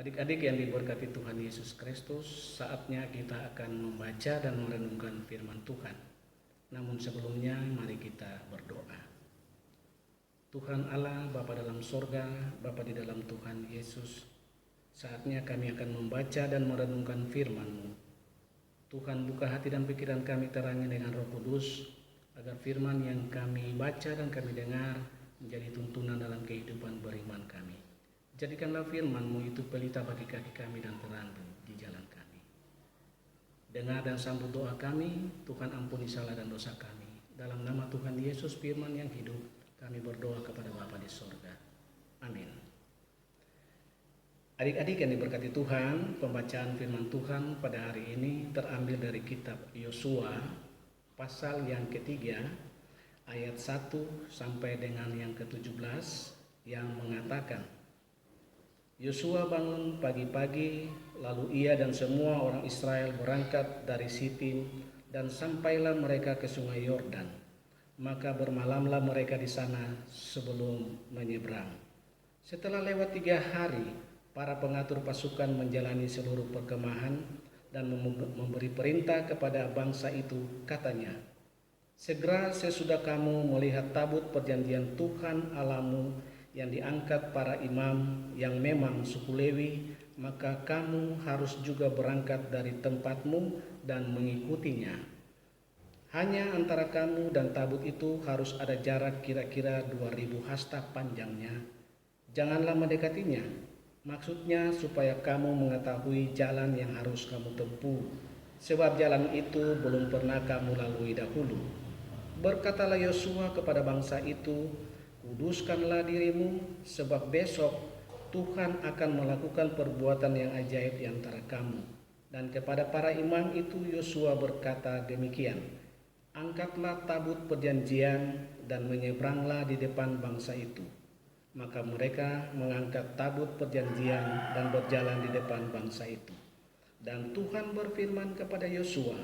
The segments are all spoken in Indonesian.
Adik-adik yang diberkati Tuhan Yesus Kristus, saatnya kita akan membaca dan merenungkan firman Tuhan. Namun sebelumnya, mari kita berdoa. Tuhan Allah, Bapa dalam sorga, Bapa di dalam Tuhan Yesus, saatnya kami akan membaca dan merenungkan firman-Mu. Tuhan, buka hati dan pikiran kami terangi dengan Roh Kudus, agar firman yang kami baca dan kami dengar menjadi tuntunan dalam kehidupan beriman kami. Jadikanlah firman-Mu itu pelita bagi kaki kami dan terang di jalan kami. Dengar dan sambut doa kami, Tuhan ampuni salah dan dosa kami. Dalam nama Tuhan Yesus firman yang hidup, kami berdoa kepada Bapa di sorga. Amin. Adik-adik yang diberkati Tuhan, pembacaan firman Tuhan pada hari ini terambil dari kitab Yosua, pasal yang ketiga, ayat 1 sampai dengan yang ke-17 yang mengatakan, Yosua bangun pagi-pagi, lalu ia dan semua orang Israel berangkat dari Sitim dan sampailah mereka ke sungai Yordan. Maka bermalamlah mereka di sana sebelum menyeberang. Setelah lewat 3 hari, para pengatur pasukan menjalani seluruh perkemahan dan memberi perintah kepada bangsa itu, katanya, segera sesudah kamu melihat tabut perjanjian Tuhan Allahmu yang diangkat para imam yang memang suku Lewi, maka kamu harus juga berangkat dari tempatmu dan mengikutinya. Hanya antara kamu dan tabut itu harus ada jarak kira-kira 2000 hasta panjangnya. Janganlah mendekatinya, maksudnya supaya kamu mengetahui jalan yang harus kamu tempuh, sebab jalan itu belum pernah kamu lalui dahulu. Berkatalah Yosua kepada bangsa itu, kuduskanlah dirimu, sebab besok Tuhan akan melakukan perbuatan yang ajaib di antara kamu. Dan kepada para imam itu Yosua berkata demikian, angkatlah tabut perjanjian dan menyeberanglah di depan bangsa itu. Maka mereka mengangkat tabut perjanjian dan berjalan di depan bangsa itu. Dan Tuhan berfirman kepada Yosua,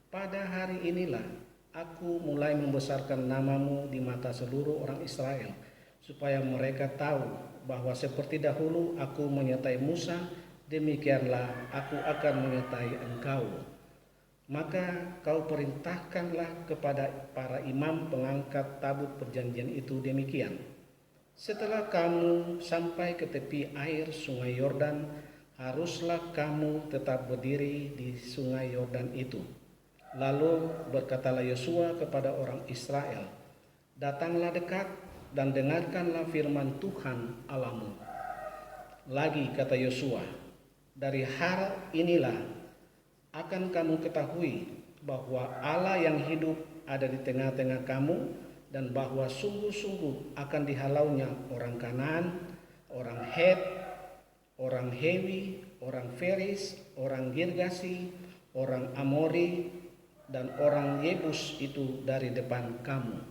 pada hari inilah Aku mulai membesarkan namamu di mata seluruh orang Israel, supaya mereka tahu bahwa seperti dahulu aku menyertai Musa, demikianlah aku akan menyertai engkau. Maka kau perintahkanlah kepada para imam pengangkat tabut perjanjian itu demikian. Setelah kamu sampai ke tepi air sungai Yordan, haruslah kamu tetap berdiri di sungai Yordan itu. Lalu berkatalah Yosua kepada orang Israel, datanglah dekat dan dengarkanlah firman Tuhan Allahmu. Lagi kata Yosua, dari hal inilah akan kamu ketahui bahwa Allah yang hidup ada di tengah-tengah kamu, dan bahwa sungguh-sungguh akan dihalaunya orang Kanaan, orang Het, orang Hewi, orang Feris, orang Girgasi, orang Amori, dan orang Yebus itu dari depan kamu.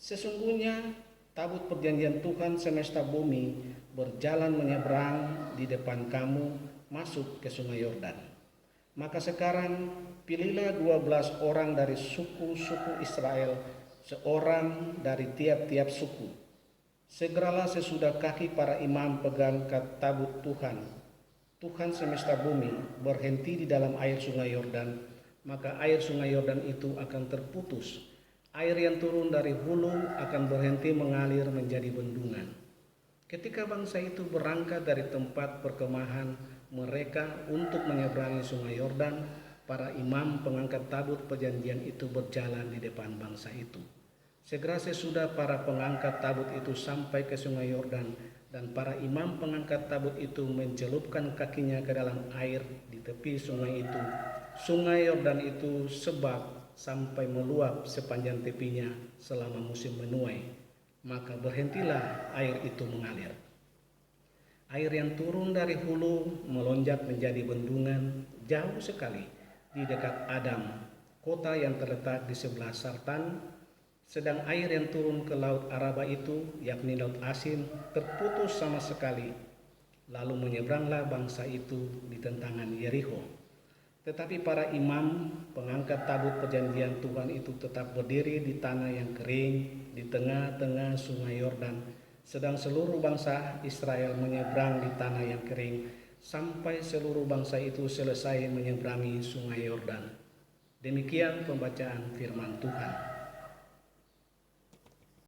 Sesungguhnya tabut perjanjian Tuhan semesta bumi berjalan menyeberang di depan kamu masuk ke sungai Yordan. Maka sekarang pilihlah 12 orang dari suku-suku Israel, seorang dari tiap-tiap suku. Segeralah sesudah kaki para imam pegang tabut Tuhan, Tuhan semesta bumi, berhenti di dalam air sungai Yordan, maka air sungai Yordan itu akan terputus. Air yang turun dari hulu akan berhenti mengalir menjadi bendungan. Ketika bangsa itu berangkat dari tempat perkemahan mereka untuk menyeberangi sungai Yordan, para imam pengangkat tabut perjanjian itu berjalan di depan bangsa itu. Segera sesudah para pengangkat tabut itu sampai ke sungai Yordan, dan para imam pengangkat tabut itu mencelupkan kakinya ke dalam air di tepi sungai itu, sungai Yordan itu sebab sampai meluap sepanjang tepinya selama musim menuai, maka berhentilah air itu mengalir. Air yang turun dari hulu melonjak menjadi bendungan jauh sekali di dekat Adam, kota yang terletak di sebelah Sartan. Sedang air yang turun ke laut Araba itu, yakni laut asin, terputus sama sekali. Lalu menyeberanglah bangsa itu di tentangan Yeriko. Tetapi para imam pengangkat tabut perjanjian Tuhan itu tetap berdiri di tanah yang kering di tengah-tengah sungai Yordan, sedang seluruh bangsa Israel menyeberang di tanah yang kering sampai seluruh bangsa itu selesai menyeberangi sungai Yordan. Demikian pembacaan firman Tuhan.